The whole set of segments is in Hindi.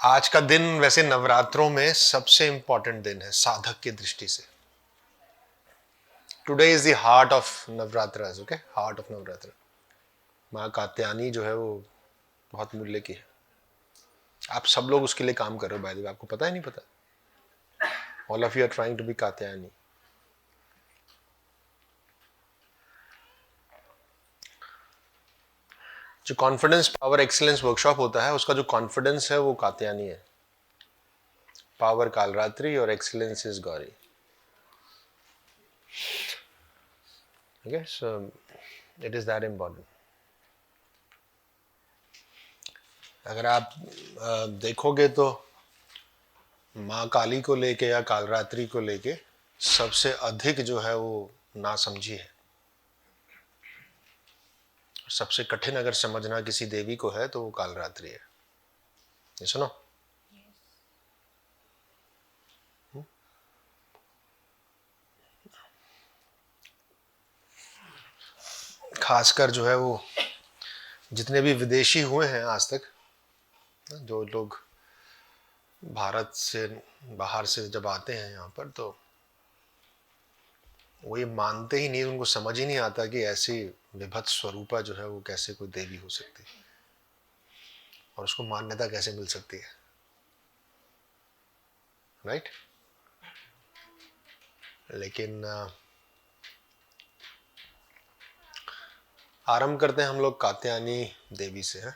आज का दिन वैसे नवरात्रों में सबसे इंपॉर्टेंट दिन है साधक की दृष्टि से। Today is the heart of Navratra, okay, heart of Navratra. माँ कात्यायनी जो है वो बहुत मूल्य की है। आप सब लोग उसके लिए काम कर रहे हो, बाय द वे, आपको पता ही नहीं पता। All of you are trying to be Katyayani. जो कॉन्फिडेंस पावर एक्सीलेंस वर्कशॉप होता है, उसका जो कॉन्फिडेंस है वो कात्यायनी है। पावर कालरात्रि और excellence is Gauri. Okay, so it is that important. अगर आप देखोगे तो माँ काली को लेके या कालरात्रि को लेके सबसे अधिक जो है वो नासमझी है। सबसे कठिन अगर समझना किसी देवी को है तो वो कालरात्रि है। ये सुनो, खासकर जो है वो जितने भी विदेशी हुए हैं आज तक, जो लोग भारत से बाहर से जब आते हैं यहाँ पर, तो वो ये मानते ही नहीं, उनको समझ ही नहीं आता कि ऐसी विभत्स स्वरूपा जो है वो कैसे कोई देवी हो सकती है और उसको मान्यता कैसे मिल सकती है। राइट? लेकिन आरंभ करते हैं हम लोग कात्यायनी देवी से। है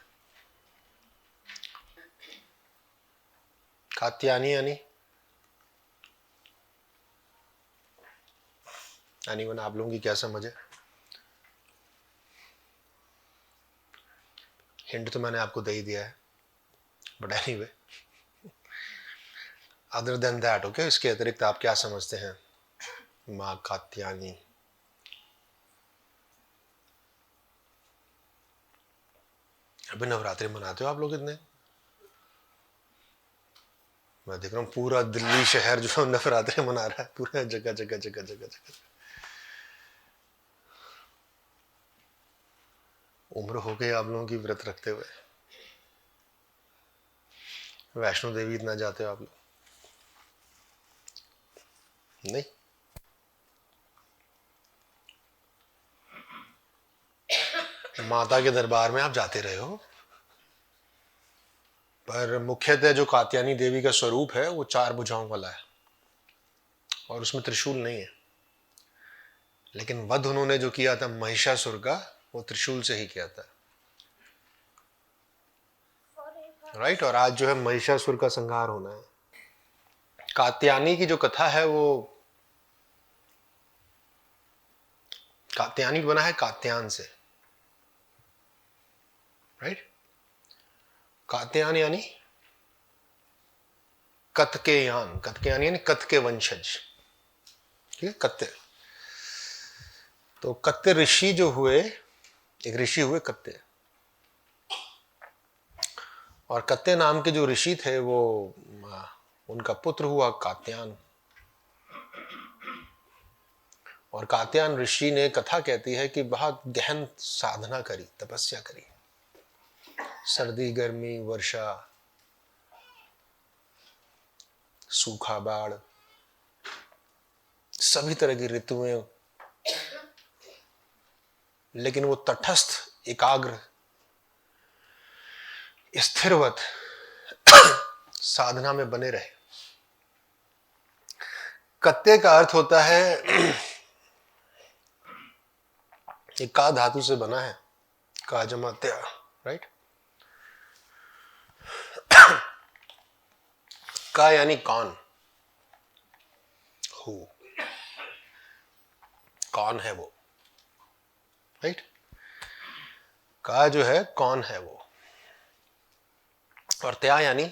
कात्यायनी यानी एनीवन, आप लोगों की क्या समझ है? हिंट तो मैंने आपको दे ही दिया है, but anyway, other than that, okay, इसके अतिरिक्त आप क्या समझते हैं माँ कात्यायनी? अभी नवरात्रि मनाते हो आप लोग इतने? मैं देख रहा हूँ पूरा दिल्ली शहर जो नवरात्रि मना रहा है, पूरा जगह जगह जगह जगह जगह। उम्र हो गई आप लोगों की व्रत रखते हुए। वैष्णो देवी इतना जाते हो आप लोग? नहीं? माता के दरबार में आप जाते रहे हो, पर मुख्यतः जो कात्यायनी देवी का स्वरूप है वो 4 भुजाओं वाला है और उसमें त्रिशूल नहीं है। लेकिन वध उन्होंने जो किया था महिषासुर का, वो त्रिशूल से ही किया था। राइट? और आज जो है महिषासुर का संहार होना है। कात्यायनी की जो कथा है वो कात्यायनी बना है कात्यायन से। राइट? कात्यायन यानी कतकेयान, कतकेयान यानी कत के वंशज। ठीक है, कत्य। तो कत्य ऋषि जो हुए, एक ऋषि हुए कत्य, और कत्य नाम के जो ऋषि थे वो उनका पुत्र हुआ कात्यायन। और कात्यायन ऋषि ने, कथा कहती है कि बहुत गहन साधना करी, तपस्या करी। सर्दी, गर्मी, वर्षा, सूखा, बाढ़, सभी तरह की ऋतुएं, लेकिन वो तटस्थ, एकाग्र, स्थिरवत साधना में बने रहे। कत्ते का अर्थ होता है, एक का धातु से बना है, का जमा त्या। राइट? का यानी कौन, हु, कौन है वो। राइट? का जो है कौन है वो, और त्या यानी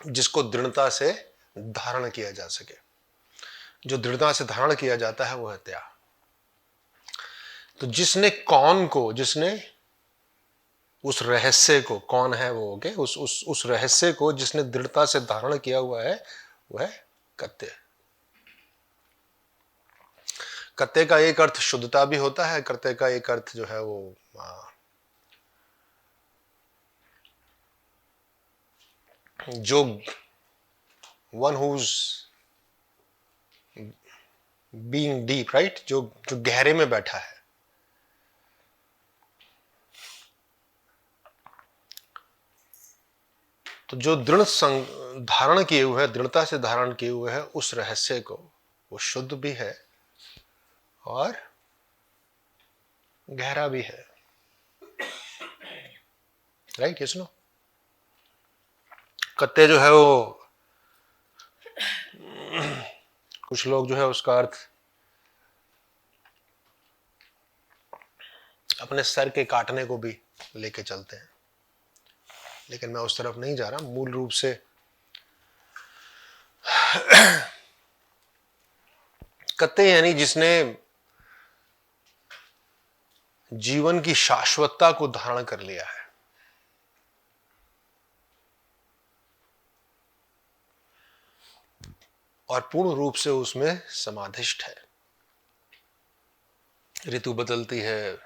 जिसको दृढ़ता से धारण किया जा सके। जो दृढ़ता से धारण किया जाता है वो है त्या। तो जिसने कौन को, जिसने उस रहस्य को, कौन है वो, ओके, उस रहस्य को जिसने दृढ़ता से धारण किया हुआ है वो है कत्ते। कत्ते का एक अर्थ शुद्धता भी होता है, कत्ते का एक अर्थ जो है वो जो one whose being deep, right, जो जो गहरे में बैठा है। तो जो धारण किए हुए है, दृढ़ता से धारण किए हुए है उस रहस्य को, वो शुद्ध भी है और गहरा भी है, राइट, ये सुनो। कत्ते जो है वो कुछ लोग जो है उसका अर्थ अपने सर के काटने को भी लेके चलते हैं, लेकिन मैं उस तरफ नहीं जा रहा। मूल रूप से कत्ते यानी जिसने जीवन की शाश्वतता को धारण कर लिया है, और पूर्ण रूप से उसमें समाधिष्ठ है। ऋतु बदलती है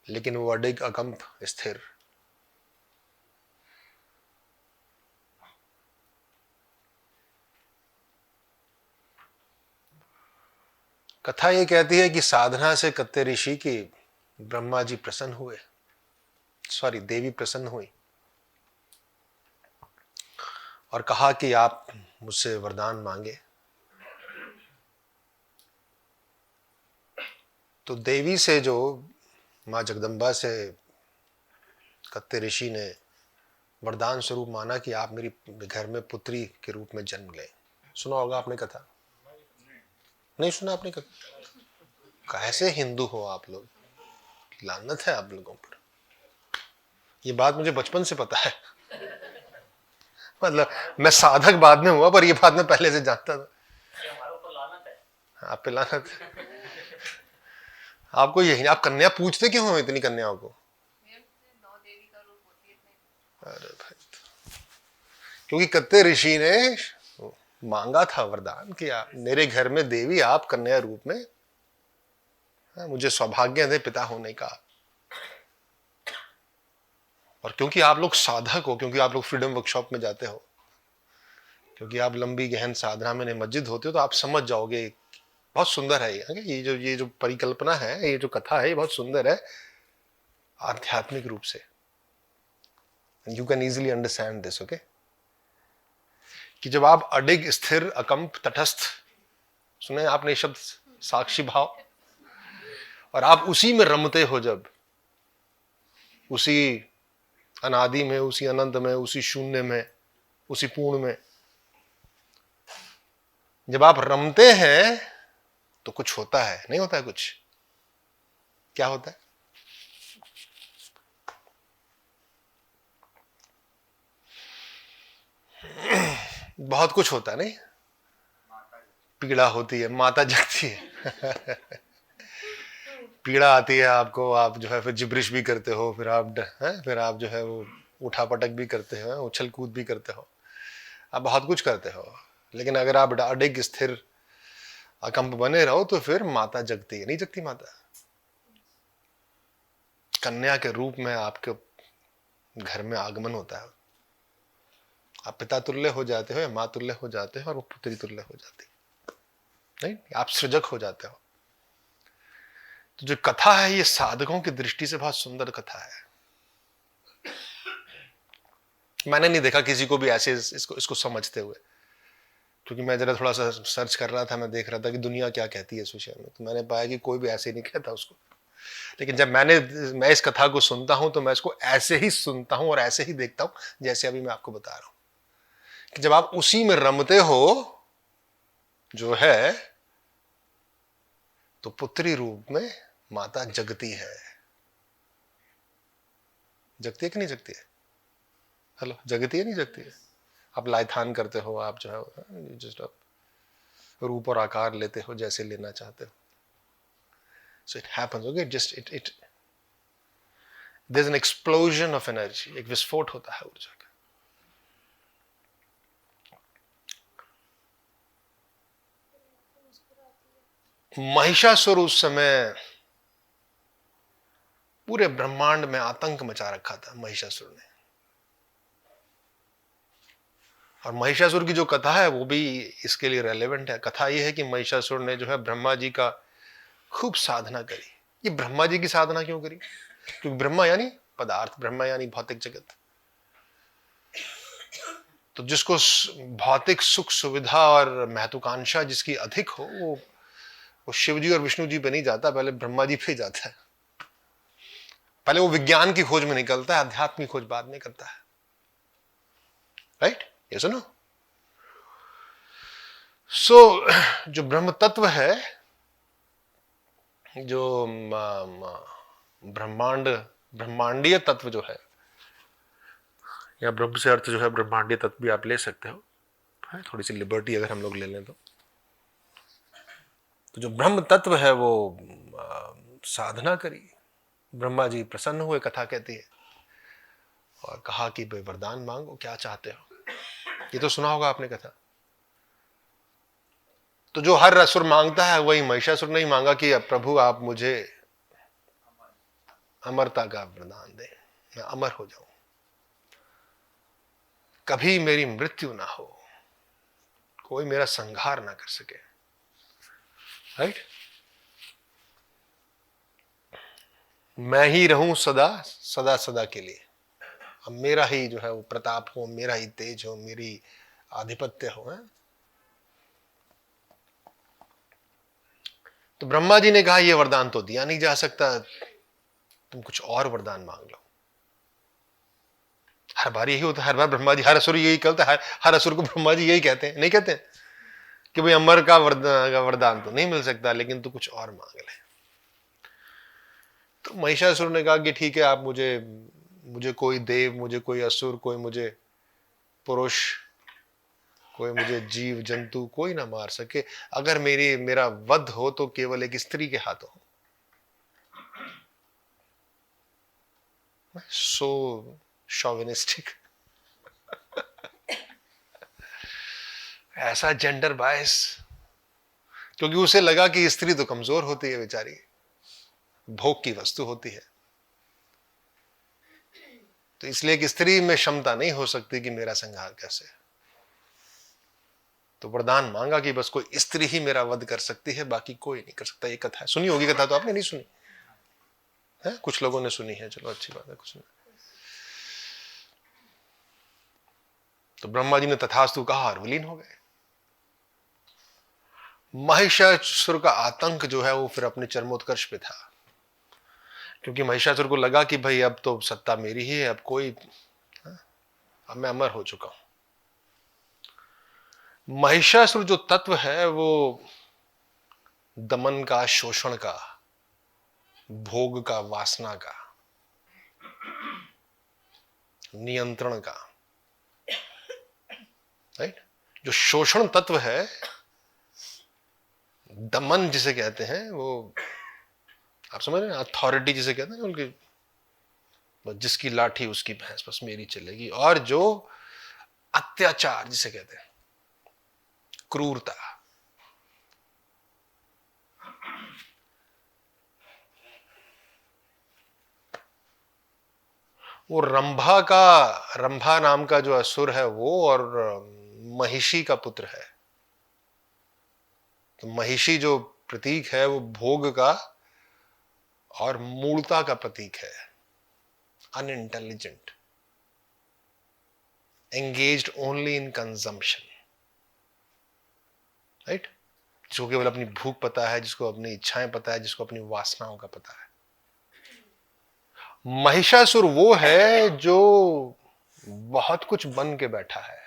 लेकिन वो अडिग, अकंप, स्थिर। कथा ये कहती है कि साधना से कत्ते ऋषि की ब्रह्मा जी प्रसन्न हुए, देवी प्रसन्न हुई और कहा कि आप मुझसे वरदान मांगे। तो देवी से, जो मां जगदम्बा से, कत्ते ऋषि ने वरदान स्वरूप माना कि आप मेरी घर में पुत्री के रूप में जन्म लें। सुना होगा आपने कथा? नहीं सुना आपने कथा? कैसे हिंदू हो आप लोग, लानत है आप लोगों पर। ये बात मुझे बचपन से पता है। मतलब मैं साधक बाद में हुआ, पर ये बात मैं पहले से जानता था। आप पे लानत है। आपको यही, आप कन्या पूछते क्यों हो इतनी कन्याओं को? अरे भाई, क्योंकि कत्ते ऋषि ने मांगा था वरदान कि मेरे घर में देवी आप कन्या रूप में, मुझे सौभाग्य दे पिता होने का। और क्योंकि आप लोग साधक हो, क्योंकि आप लोग फ्रीडम वर्कशॉप में जाते हो, क्योंकि आप लंबी गहन साधना में निमज्जित होते हो, तो आप समझ जाओगे। बहुत सुंदर है ये जो परिकल्पना है, ये जो कथा है, ये बहुत सुंदर है आध्यात्मिक रूप से। You can easily understand this, okay. कि जब आप अडिग, स्थिर, अकंप, तटस्थ, सुने आपने शब्द साक्षी भाव, और आप उसी में रमते हो, जब उसी अनादि में, उसी अनंत में, उसी शून्य में, उसी पूर्ण में जब आप रमते हैं तो कुछ होता है, नहीं होता है कुछ? क्या होता है? बहुत कुछ होता है, नहीं? पीड़ा होती है, माता जगती है। पीड़ा आती है आपको, आप जो है फिर जिब्रिश भी करते हो, फिर आप जो है वो उठा पटक भी करते हो, उछल कूद भी करते हो, आप बहुत कुछ करते हो। लेकिन अगर आप अडिग, स्थिर, अकंप बने रहो तो फिर माता जगती है। नहीं जगती माता? कन्या के रूप में आपके घर में आगमन होता है। आप पिता तुल्य हो जाते हो या माँ तुल्य हो जाते हो, और वो पुत्री तुल्य हो जाती है, नहीं? आप सृजक हो जाते हो। तो जो कथा है, ये साधकों की दृष्टि से बहुत सुंदर कथा है। मैंने नहीं देखा किसी को भी ऐसे इसको समझते हुए, क्योंकि मैं जरा थोड़ा सा सर्च कर रहा था, मैं देख रहा था कि दुनिया क्या कहती है इस विषय में, तो मैंने पाया कि कोई भी ऐसे नहीं कहता उसको। लेकिन जब मैं इस कथा को सुनता हूं तो मैं इसको ऐसे ही सुनता हूं और ऐसे ही देखता हूं जैसे अभी मैं आपको बता रहा हूं, कि जब आप उसी में रमते हो जो है, तो पुत्री रूप में माता जगती है। जगती है कि नहीं जगती है? हेलो, जगती है नहीं जगती है? आप लाइथान करते हो, आप जो है जस्ट आप रूप और आकार लेते हो जैसे लेना चाहते हो। So it happens, okay? There's an explosion of energy, एक विस्फोट होता है ऊर्जा का। महिषासुर उस समय पूरे ब्रह्मांड में आतंक मचा रखा था महिषासुर ने। और महिषासुर की जो कथा है वो भी इसके लिए रेलेवेंट है। कथा ये है कि महिषासुर ने जो है ब्रह्मा जी का खूब साधना करी। ये ब्रह्मा जी की साधना क्यों करी? क्योंकि ब्रह्मा यानी पदार्थ, ब्रह्मा यानी भौतिक जगत। तो जिसको भौतिक सुख सुविधा और महत्वाकांक्षा जिसकी अधिक हो, वो शिव जी और विष्णु जी पे नहीं जाता, पहले ब्रह्मा जी पे जाता है। पहले वो विज्ञान की खोज में निकलता है, अध्यात्म की खोज बाद में करता है। राइट? ये सुनो। जो ब्रह्म तत्व है, जो ब्रह्मांडीय तत्व जो है, या ब्रह्म से अर्थ जो है ब्रह्मांडीय तत्व भी आप ले सकते हो, थोड़ी सी लिबर्टी अगर हम लोग ले लें तो जो ब्रह्म तत्व है वो साधना करी। ब्रह्मा जी प्रसन्न हुए, कथा कहती है, और कहा कि भाई वरदान मांगो, क्या चाहते हो। ये तो सुना होगा आपने कथा। तो जो हर असुर मांगता है वही महिषासुर ने ही मांगा कि अब प्रभु आप मुझे अमरता का वरदान दे, मैं अमर हो जाऊं, कभी मेरी मृत्यु ना हो, कोई मेरा संहार ना कर सके। राइट? मैं ही रहूं सदा सदा सदा के लिए, अब मेरा ही जो है वो प्रताप हो, मेरा ही तेज हो, मेरी आधिपत्य हो। है? तो ब्रह्मा जी ने कहा यह वरदान तो दिया नहीं जा सकता, तुम कुछ और वरदान मांग लो। हर बार यही होता है, हर बार ब्रह्मा जी, हर असुर यही कहता है, हर असुर को ब्रह्मा जी यही कहते हैं, नहीं कहते हैं कि भाई अमर का वरदान तो नहीं मिल सकता, लेकिन तू कुछ और मांग ले। तो महिषासुर ने कहा कि ठीक है, आप मुझे कोई देव, मुझे कोई असुर, कोई मुझे पुरुष, कोई मुझे जीव जंतु कोई ना मार सके, अगर मेरा वध हो तो केवल एक स्त्री के हाथों हो। सो शॉविनिस्टिक, ऐसा जेंडर बायस, क्योंकि उसे लगा कि स्त्री तो कमजोर होती है बेचारी, भोग की वस्तु होती है, तो इसलिए कि स्त्री में क्षमता नहीं हो सकती कि मेरा संहार कैसे। तो वरदान मांगा कि बस कोई स्त्री ही मेरा वध कर सकती है, बाकी कोई नहीं कर सकता। ये कथा है, सुनी होगी कथा, तो आपने नहीं सुनी है? कुछ लोगों ने सुनी है, चलो अच्छी बात है, कुछ नहीं। तो ब्रह्मा जी ने तथास्तु कहा और विलीन हो गए। महिषासुर का आतंक जो है वो फिर अपने चरमोत्कर्ष पे था, क्योंकि महिषासुर को लगा कि भाई अब तो सत्ता मेरी ही है, अब कोई, अब मैं अमर हो चुका हूं। महिषासुर जो तत्व है वो दमन का, शोषण का, भोग का, वासना का, नियंत्रण का। राइट? जो शोषण तत्व है, दमन जिसे कहते हैं, वो आप समझ रहे हैं, अथॉरिटी जिसे कहते हैं उनकी, जिसकी लाठी उसकी भैंस, बस मेरी चलेगी। और जो अत्याचार जिसे कहते हैं, क्रूरता, वो रंभा नाम का जो असुर है वो, और महिषी का पुत्र है। तो महिषी जो प्रतीक है वो भोग का और मूलता का प्रतीक है। Unintelligent, engaged only in consumption. Right? जिसको केवल अपनी भूख पता है, जिसको अपनी इच्छाएं पता है, जिसको अपनी वासनाओं का पता है। महिषासुर वो है जो बहुत कुछ बन के बैठा है,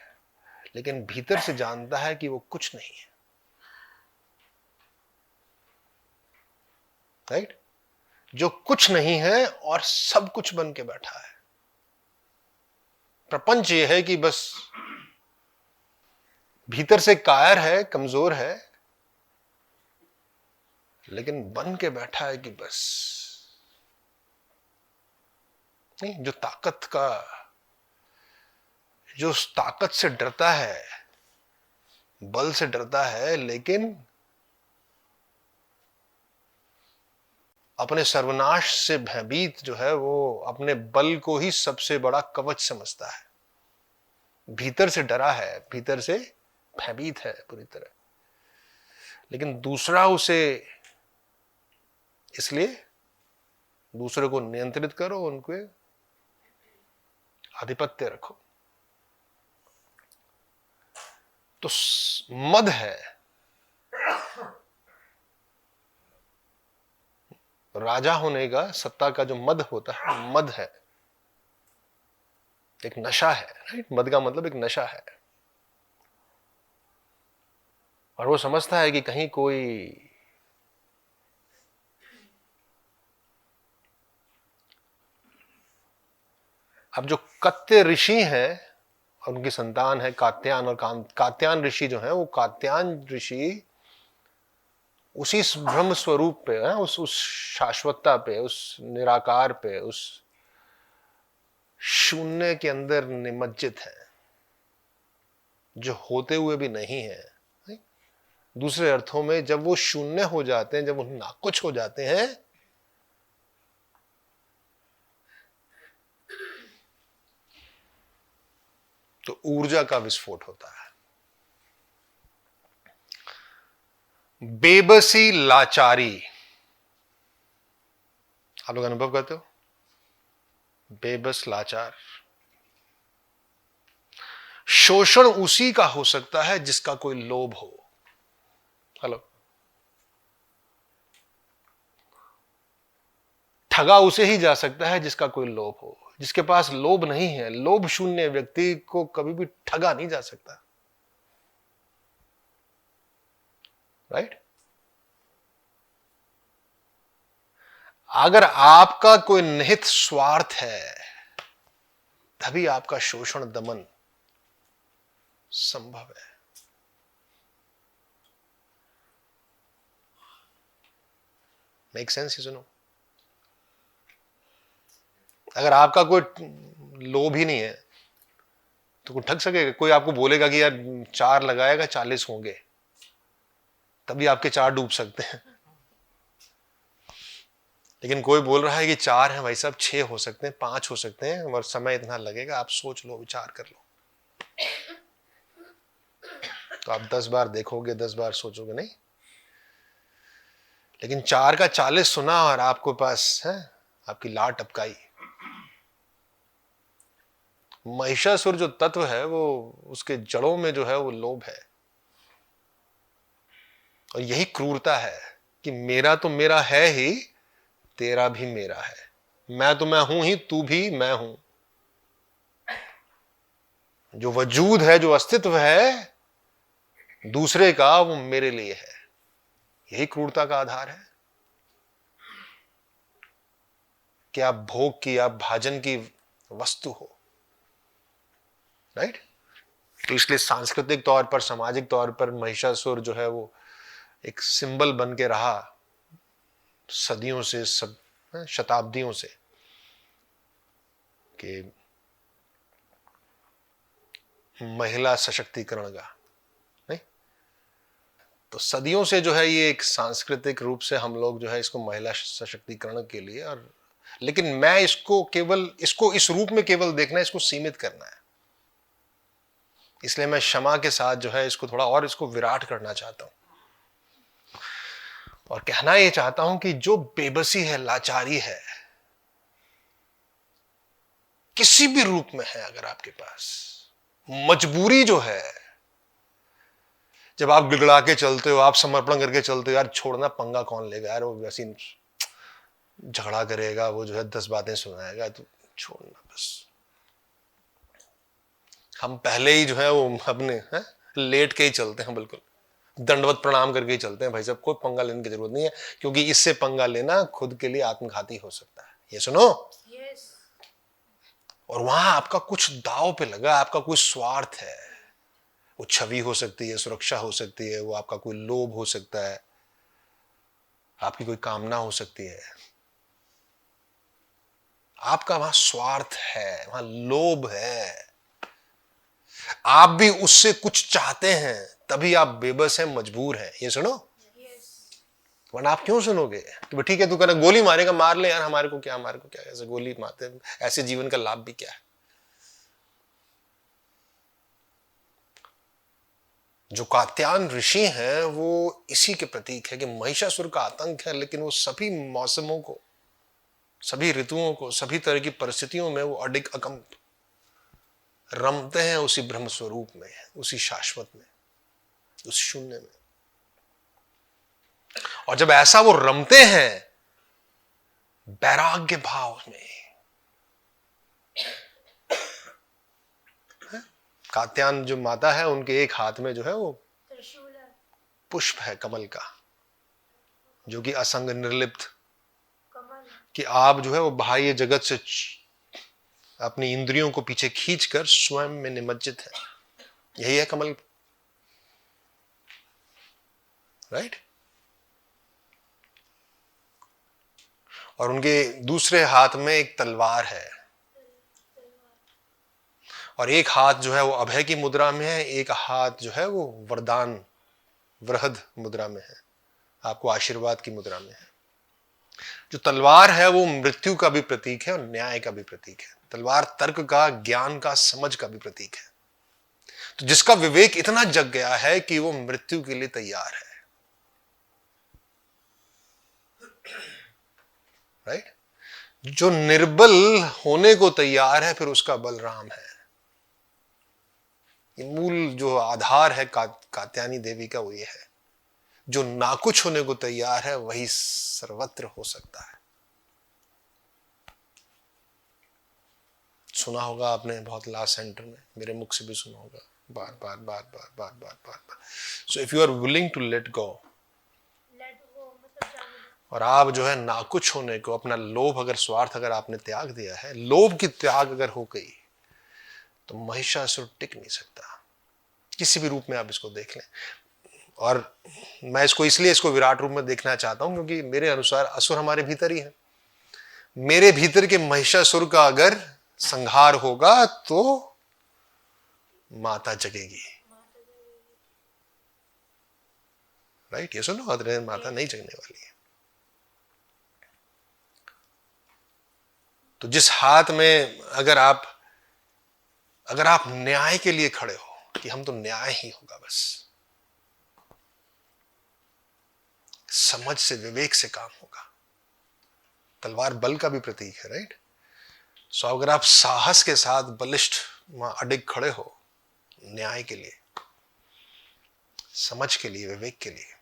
लेकिन भीतर से जानता है कि वो कुछ नहीं है। राइट? जो कुछ नहीं है और सब कुछ बन के बैठा है। प्रपंच ये है कि बस भीतर से कायर है, कमजोर है, लेकिन बन के बैठा है कि बस नहीं। जो उस ताकत से डरता है, बल से डरता है, लेकिन अपने सर्वनाश से भयभीत जो है वो अपने बल को ही सबसे बड़ा कवच समझता है, भीतर से डरा है, भीतर से भयभीत है पूरी तरह। लेकिन दूसरा उसे, इसलिए दूसरे को नियंत्रित करो, उनके आधिपत्य रखो। तो मद है, राजा होने का, सत्ता का जो मद होता है, मद है, एक नशा है, राइट? मद का मतलब एक नशा है। और वो समझता है कि कहीं कोई अब जो कत्य ऋषि हैं और उनकी संतान है कात्यायन, और कात्यायन ऋषि जो है वो कात्यायन ऋषि उसी ब्रह्म स्वरूप पे है, उस शाश्वतता पे, उस निराकार पे, उस शून्य के अंदर निमज्जित है, जो होते हुए भी नहीं है। दूसरे अर्थों में जब वो शून्य हो जाते हैं, जब वो नाकुछ हो जाते हैं, तो ऊर्जा का विस्फोट होता है। बेबसी, लाचारी, आप लोग अनुभव करते हो? बेबस, लाचार। शोषण उसी का हो सकता है जिसका कोई लोभ हो। हेलो। ठगा उसे ही जा सकता है जिसका कोई लोभ हो। जिसके पास लोभ नहीं है, लोभ शून्य व्यक्ति को कभी भी ठगा नहीं जा सकता, राइट? अगर आपका कोई निहित स्वार्थ है, तभी आपका शोषण दमन संभव है। Make sense? सुनो, अगर आपका कोई लोभ ही नहीं है तो कोई ठग सकेगा? कोई आपको बोलेगा कि यार 4 लगाएगा 40 होंगे, तभी आपके 4 डूब सकते हैं। लेकिन कोई बोल रहा है कि 4 है भाई साहब, 6 हो सकते हैं, 5 हो सकते हैं, और समय इतना लगेगा, आप सोच लो, विचार कर लो। तो आप 10 बार देखोगे, 10 बार सोचोगे नहीं। लेकिन 4 का 40 सुना और आपको पास है, आपकी लाट टपकाई। महिषासुर जो तत्व है वो, उसके जड़ों में जो है वो लोभ है, और यही क्रूरता है कि मेरा तो मेरा है ही, तेरा भी मेरा है। मैं तो मैं हूं ही, तू भी मैं हूं। जो वजूद है, जो अस्तित्व है दूसरे का, वो मेरे लिए है। यही क्रूरता का आधार है कि आप भोग की, आप भाजन की वस्तु हो, राइट? तो इसलिए सांस्कृतिक तौर पर, सामाजिक तौर पर महिषासुर जो है वो एक सिंबल बन के रहा सदियों से, सब शताब्दियों से, कि महिला सशक्तिकरण का, नहीं? तो सदियों से जो है ये एक सांस्कृतिक रूप से हम लोग जो है इसको महिला सशक्तिकरण के लिए, और लेकिन मैं इसको केवल, इसको इस रूप में केवल देखना है, इसको सीमित करना है। इसलिए मैं क्षमा के साथ जो है इसको थोड़ा और इसको विराट करना चाहता हूं, और कहना यह चाहता हूं कि जो बेबसी है, लाचारी है, किसी भी रूप में है, अगर आपके पास मजबूरी जो है, जब आप गिड़गड़ा के चलते हो, आप समर्पण करके चलते हो, यार छोड़ना, पंगा कौन लेगा यार, वो वैसे झगड़ा करेगा, वो जो है 10 बातें सुनाएगा, तो छोड़ना बस। हम पहले ही जो है वो अपने लेट के ही चलते हैं, बिल्कुल दंडवत प्रणाम करके ही चलते हैं, भाई साहब कोई पंगा लेने की जरूरत नहीं है, क्योंकि इससे पंगा लेना खुद के लिए आत्मघाती हो सकता है। ये सुनो, और वहां आपका कुछ दाव पे लगा, आपका कोई स्वार्थ है। वो छवि हो सकती है, सुरक्षा हो सकती है, वो आपका कोई लोभ हो सकता है, आपकी कोई कामना हो सकती है। आपका वहां स्वार्थ है, वहां लोभ है, आप भी उससे कुछ चाहते हैं, तभी आप बेबस हैं, मजबूर हैं। ये सुनो, वरना आप क्यों सुनोगे कि ठीक है तू कर गोली मारेगा, मार ले यार, हमारे को क्या, हमारे को क्या, ऐसे गोली मारते, ऐसे जीवन का लाभ भी क्या है। जो कात्यायन ऋषि हैं वो इसी के प्रतीक है कि महिषासुर का आतंक है, लेकिन वो सभी मौसमों को, सभी ऋतुओं को, सभी तरह की परिस्थितियों में वो अडिग अकंप रमते हैं उसी ब्रह्म स्वरूप में, उसी शाश्वत में, उस शून्य में। और जब ऐसा वो रमते हैं वैराग्य भाव में, कात्यायन जो माता है उनके एक हाथ में जो है वो पुष्प है कमल का, जो कि असंग निर्लिप्त, कि आप जो है वो बाह्य जगत से अपनी इंद्रियों को पीछे खींचकर स्वयं में निमज्जित है। यही है कमल, राइट। और उनके दूसरे हाथ में एक तलवार है, और एक हाथ जो है वो अभय की मुद्रा में है, एक हाथ जो है वो वरदान वृहद मुद्रा में है, आपको आशीर्वाद की मुद्रा में है। जो तलवार है वो मृत्यु का भी प्रतीक है और न्याय का भी प्रतीक है। तलवार तर्क का, ज्ञान का, समझ का भी प्रतीक है। तो जिसका विवेक इतना जग गया है कि वो मृत्यु के लिए तैयार है, राइट। जो निर्बल होने को तैयार है, फिर उसका बलराम है। ये मूल जो आधार है कात्यायनी देवी का वो ये है। जो नाकुछ होने को तैयार है वही सर्वत्र हो सकता है। सुना होगा आपने बहुत लास्ट सेंटर में, मेरे मुख से भी सुना होगा, बार बार बार बार बार बार बार बार। So if you are willing to let go, और आप जो है नाकुछ होने को, अपना लोभ अगर, स्वार्थ अगर आपने त्याग दिया है, लोभ की त्याग अगर हो गई, तो महिषासुर टिक नहीं सकता। किसी भी रूप में आप इसको देख लें। और मैं इसको विराट रूप में देखना चाहता हूं, क्योंकि मेरे अनुसार असुर हमारे भीतर ही है। मेरे भीतर के महिषासुर का अगर संहार होगा तो माता जगेगी, राइट। ये सुनो, माता नहीं जगने वाली है। तो जिस हाथ में अगर आप न्याय के लिए खड़े हो कि हम तो न्याय ही होगा, बस समझ से, विवेक से काम होगा। तलवार बल का भी प्रतीक है, राइट। सो अगर आप साहस के साथ बलिष्ठ अडिग खड़े हो न्याय के लिए, समझ के लिए, विवेक के लिए,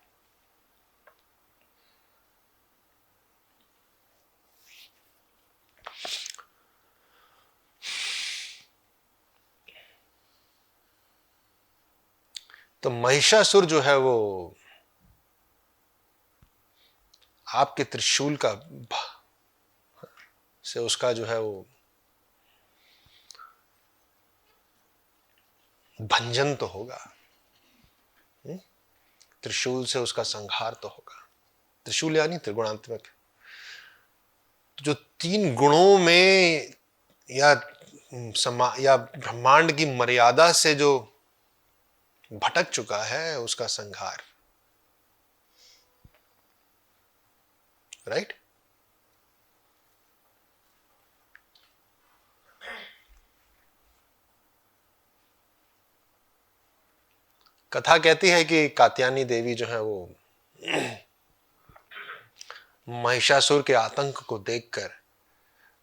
तो महिषासुर जो है वो आपके त्रिशूल का से उसका जो है वो भंजन तो होगा, त्रिशूल से उसका संहार तो होगा। त्रिशूल यानी त्रिगुणात्मक। तो जो तीन गुणों में या ब्रह्मांड की मर्यादा से जो भटक चुका है, उसका संहार, राइट। कथा कहती है कि कात्यायनी देवी जो है वो महिषासुर के आतंक को देखकर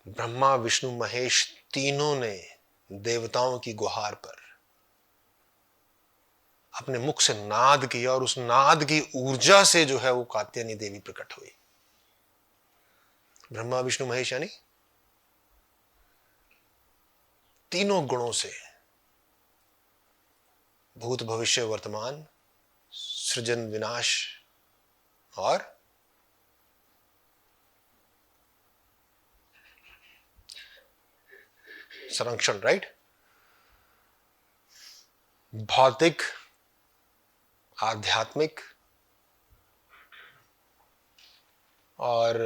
ब्रह्मा, विष्णु, महेश तीनों ने देवताओं की गुहार पर अपने मुख से नाद किया, और उस नाद की ऊर्जा से जो है वो कात्यायनी देवी प्रकट हुई। ब्रह्मा, विष्णु, महेश यानी तीनों गुणों से, भूत, भविष्य, वर्तमान, सृजन, विनाश और संरक्षण, राइट। भौतिक, आध्यात्मिक और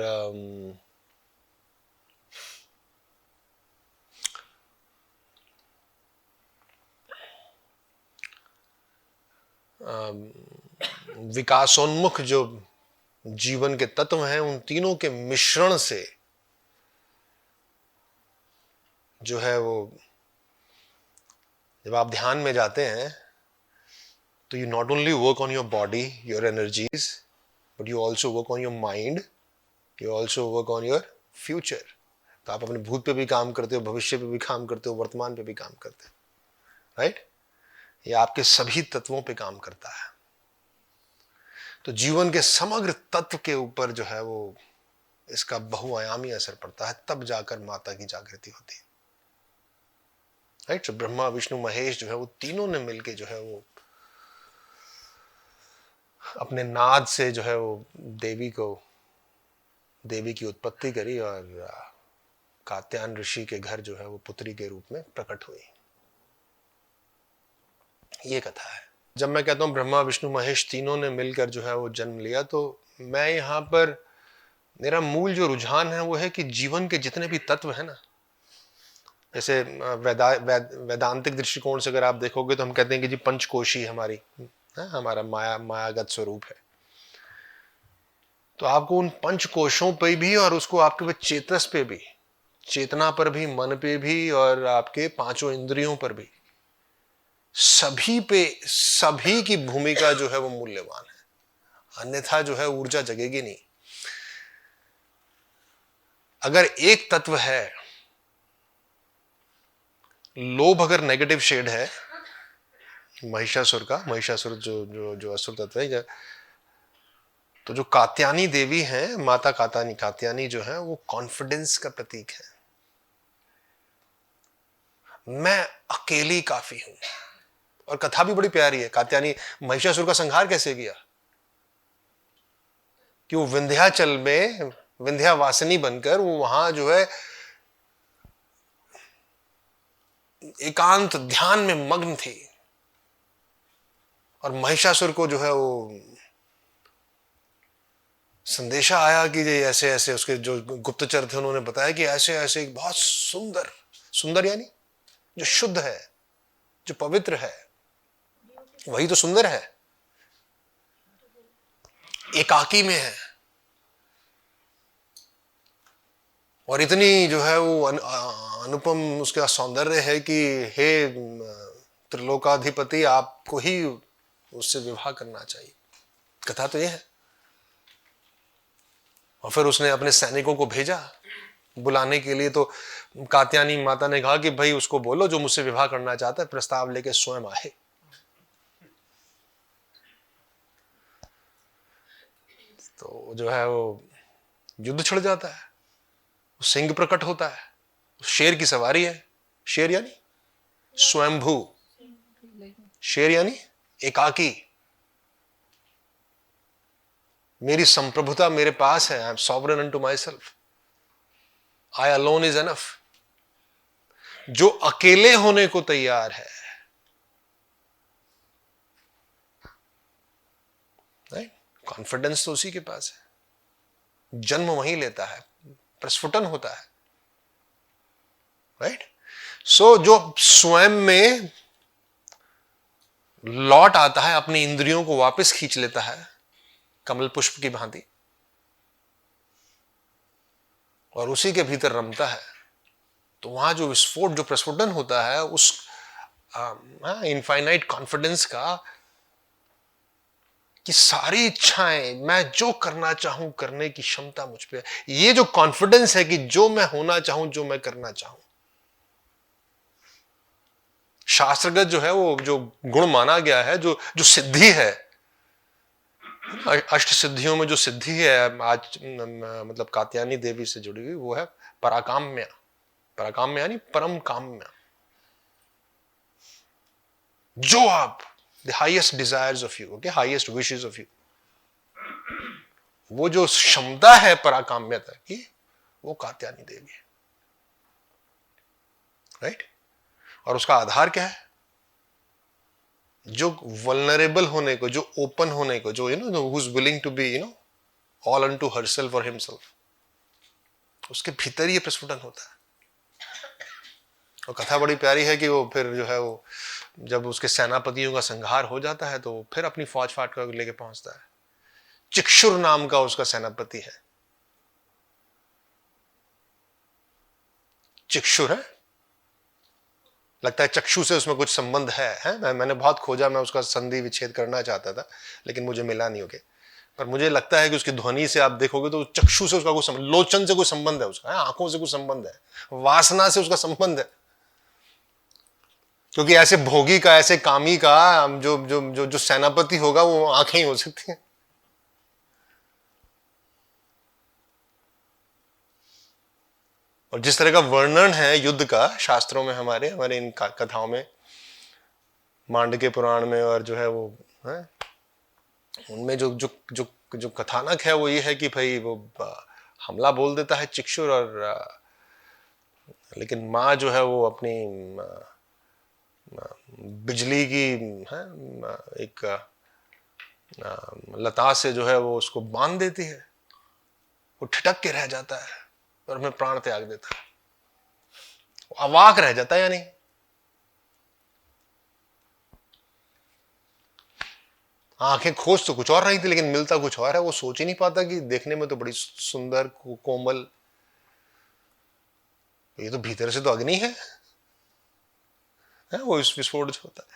विकासोन्मुख जो जीवन के तत्व हैं, उन तीनों के मिश्रण से जो है वो, जब आप ध्यान में जाते हैं तो you not only work on your body, your energies, but you also work on your mind, you also work on your future. तो आप अपने भूत पे भी काम करते हो, भविष्य पे भी काम करते हो, वर्तमान पे भी काम करते हो, राइट? ये आपके सभी तत्वों पे काम करता है। तो जीवन के समग्र तत्व के ऊपर जो है वो इसका बहुआयामी असर पड़ता है, तब जाकर माता की जागृति होती है, राइट? तो ब्रह्मा विष्णु महेश जो है वो तीनों ने मिलके जो है वो अपने नाद से जो है वो देवी की उत्पत्ति करी और कात्यायन ऋषि के घर जो है वो पुत्री के रूप में प्रकट हुई। ये कथा है। जब मैं कहता हूं ब्रह्मा विष्णु महेश तीनों ने मिलकर जो है वो जन्म लिया, तो मैं यहां पर मेरा मूल जो रुझान है वो है कि जीवन के जितने भी तत्व है ना, जैसे वेदांतिक दृष्टिकोण से अगर आप देखोगे तो हम कहते हैं कि जी पंचकोशी हमारी हमारा मायागत स्वरूप है। तो आपको उन पंचकोशों पे भी और उसको आपके चेतस पे भी, चेतना पर भी, मन पे भी और आपके पांचों इंद्रियों पर भी, सभी पे सभी की भूमिका जो है वो मूल्यवान है, अन्यथा जो है ऊर्जा जगेगी नहीं। अगर एक तत्व है, लोभ अगर नेगेटिव शेड है महिषासुर का, महिषासुर जो असुर तत्व है, तो जो कात्यायनी देवी है, माता कात्यायनी जो है वो कॉन्फिडेंस का प्रतीक है। मैं अकेली काफी हूं। और कथा भी बड़ी प्यारी है। कात्यायनी महिषासुर का संहार कैसे किया? कि वो विंध्याचल में विंध्यावासिनी बनकर वो वहां जो है एकांत ध्यान में मग्न थी, और महिषासुर को जो है वो संदेशा आया कि ऐसे ऐसे, उसके जो गुप्तचर थे उन्होंने बताया कि ऐसे ऐसे एक बहुत सुंदर, सुंदर यानी जो शुद्ध है, जो पवित्र है, वही तो सुंदर है, एकाकी में है, और इतनी जो है वो अनुपम उसका सौंदर्य है कि हे त्रिलोकाधिपति, आपको ही उससे विवाह करना चाहिए। कथा तो यह है। और फिर उसने अपने सैनिकों को भेजा बुलाने के लिए। तो कात्यायनी माता ने कहा कि भाई उसको बोलो जो मुझसे विवाह करना चाहता है, प्रस्ताव लेके स्वयं आए। तो जो है वो युद्ध छिड़ जाता है, सिंह प्रकट होता है, शेर की सवारी है। शेर यानी स्वयंभू, शेर यानी एकाकी। मेरी संप्रभुता मेरे पास है, I am sovereign unto my self, I alone is enough. जो अकेले होने को तैयार है, कॉन्फिडेंस तो उसी के पास है, जन्म वहीं लेता है, प्रस्फुटन होता है, राइट? सो जो स्वयं में लौट आता है, अपनी इंद्रियों को वापस खींच लेता है कमल पुष्प की भांति, और उसी के भीतर रमता है, तो वहां जो विस्फोट, जो प्रस्फुटन होता है उस इनफाइनाइट कॉन्फिडेंस का, कि सारी इच्छाएं, मैं जो करना चाहूं करने की क्षमता मुझ पे है। ये जो कॉन्फिडेंस है कि जो मैं होना चाहूं, जो मैं करना चाहूं, शास्त्रगत जो है वो जो गुण माना गया है, जो जो सिद्धि है, अष्ट सिद्धियों में जो सिद्धि है आज मतलब कात्यायनी देवी से जुड़ी हुई, वो है पराकाम्य। पराकाम्य यानी परम काम्य, जो आप the highest desires of you, okay, highest wishes of you, वो जो क्षमता है पराकाम्यता की, वो कात्यायनी देवी है, राइट? और उसका आधार क्या है? जो वल्नरेबल होने को, जो ओपन होने को, जो who is willing to be all unto herself और हिमसेल्फ, उसके भीतर ये प्रस्फुटन होता है। और कथा बड़ी प्यारी है कि वो फिर जो है वो जब उसके सेनापतियों का संहार हो जाता है, तो फिर अपनी फौज फाट कर लेके पहुंचता है। चिक्षुर नाम का उसका सेनापति है। चिक्षुर है, लगता है चक्षु से उसमें कुछ संबंध है? मैंने बहुत खोजा, मैं उसका संधि विच्छेद करना चाहता था लेकिन मुझे मिला नहीं। ओके, पर मुझे लगता है कि उसकी ध्वनि से आप देखोगे तो चक्षु से उसका कुछ संबंध, लोचन से कुछ संबंध है उसका, आंखों से कुछ संबंध है, वासना से उसका संबंध है। क्योंकि ऐसे भोगी का, ऐसे कामी का जो जो जो जो सेनापति होगा वो आंखें ही हो सकती हैं। और जिस तरह का वर्णन है युद्ध का शास्त्रों में, हमारे इन कथाओं में, मांडके पुराण में, और जो है वो है उनमें जो जो जो जो कथानक है वो ये है कि भाई वो हमला बोल देता है चिक्षुर, और लेकिन माँ जो है वो अपनी बिजली की है एक लता से जो है वो उसको बांध देती है, वो ठिठक के रह जाता है और हमें प्राण त्याग देता है, वो अवाक रह जाता है। यानी आंखें खोज तो कुछ और रही थी लेकिन मिलता कुछ और है। वो सोच ही नहीं पाता कि देखने में तो बड़ी सुंदर कोमल, ये तो भीतर से तो अग्नि है। वो इस विस्फोट जो होता है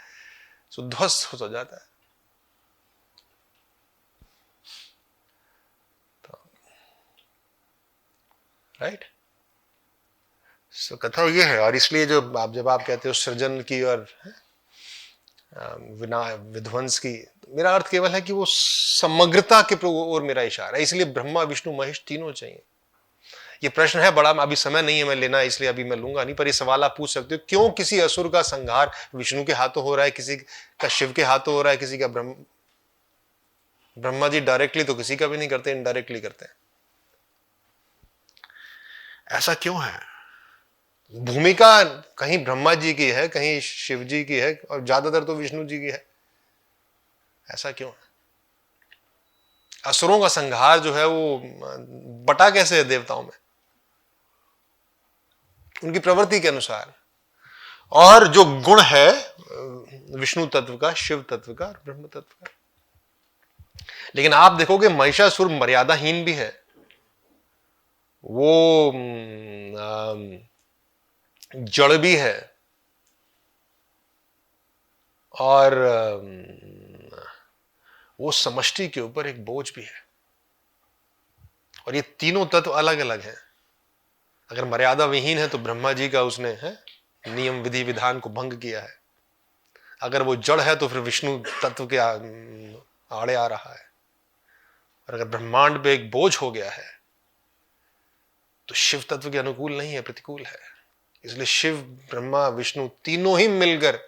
सो ध्वस्त हो जाता है। राइट, सो कथा ये है। और इसलिए जब आप कहते हो सृजन की और विध्वंस की, मेरा अर्थ केवल है कि वो समग्रता के ओर मेरा इशारा है। इसलिए ब्रह्मा विष्णु महेश तीनों चाहिए। ये प्रश्न है बड़ा, अभी समय नहीं है मैं लेना, इसलिए अभी मैं लूंगा नहीं, पर ये सवाल आप पूछ सकते हो, क्यों किसी असुर का संहार विष्णु के हाथों हो रहा है, किसी का शिव के हाथों हो रहा है, किसी का ब्रह्मा जी डायरेक्टली तो किसी का भी नहीं करते, इनडायरेक्टली करते हैं। ऐसा क्यों है? भूमिका कहीं ब्रह्मा जी की है, कहीं शिव जी की है, और ज्यादातर तो विष्णु जी की है। ऐसा क्यों है? असुरों का संहार जो है वो बटा कैसे है देवताओं में? उनकी प्रवृत्ति के अनुसार। और जो गुण है विष्णु तत्व का, शिव तत्व का, ब्रह्म तत्व का। लेकिन आप देखोगे महिषासुर मर्यादाहीन भी है, वो जड़ भी है, और वो समष्टि के ऊपर एक बोझ भी है। और ये तीनों तत्व अलग अलग हैं। अगर मर्यादा विहीन है तो ब्रह्मा जी का उसने है नियम विधि विधान को भंग किया है। अगर वो जड़ है तो फिर विष्णु तत्व के आड़े आ रहा है। और अगर ब्रह्मांड पे एक बोझ हो गया है तो शिव तत्व के अनुकूल नहीं है, प्रतिकूल है। इसलिए शिव ब्रह्मा विष्णु तीनों ही मिलकर,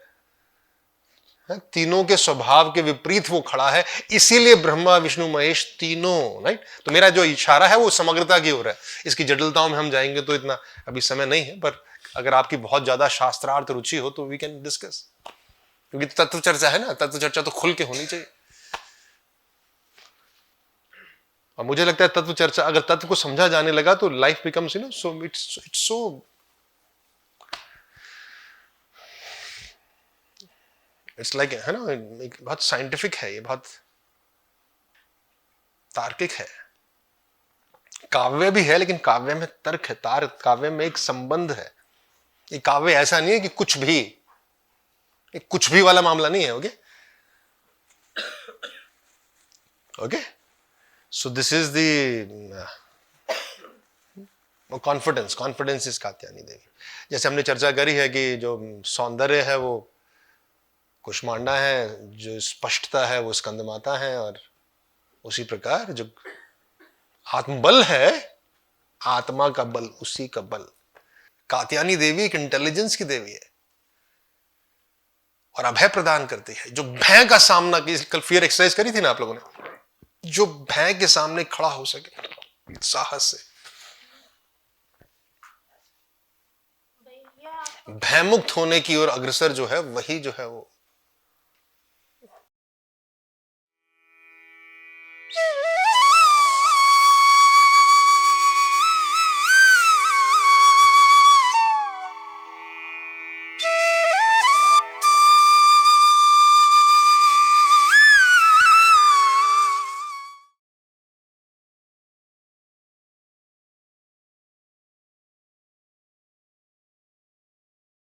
तीनों के स्वभाव के विपरीत वो खड़ा है, इसीलिए ब्रह्मा विष्णु महेश तीनों। राइट, तो मेरा जो इशारा है वो समग्रता की ओर है। इसकी जटिलताओं में हम जाएंगे तो इतना अभी समय नहीं है, पर अगर आपकी बहुत ज्यादा शास्त्रार्थ रुचि हो तो वी कैन डिस्कस, क्योंकि तत्व चर्चा है ना, तत्व चर्चा तो खुल के होनी चाहिए। और मुझे लगता है तत्व चर्चा, अगर तत्व को समझा जाने लगा तो life becomes so it's so it's like, है ना, बहुत साइंटिफिक है, ये बहुत तार्किक है। काव्य भी है लेकिन काव्य में तर्क है, काव्य में एक संबंध है। ये काव्य ऐसा नहीं है कि कुछ भी वाला मामला नहीं है। Okay okay, so this is the confidence is Katyayani Devi. जैसे हमने चर्चा करी है कि जो सौंदर्य है वो कुष्मांडा है, जो स्पष्टता है वो स्कंदमाता है, और उसी प्रकार जो आत्मबल है, आत्मा का बल, उसी का बल। कात्यायनी देवी एक इंटेलिजेंस की देवी है और अभय प्रदान करती है। जो भय का सामना, कल फियर एक्सरसाइज करी थी ना आप लोगों ने, जो भय के सामने खड़ा हो सके साहस से, भयमुक्त होने की ओर अग्रसर जो है, वही जो है वो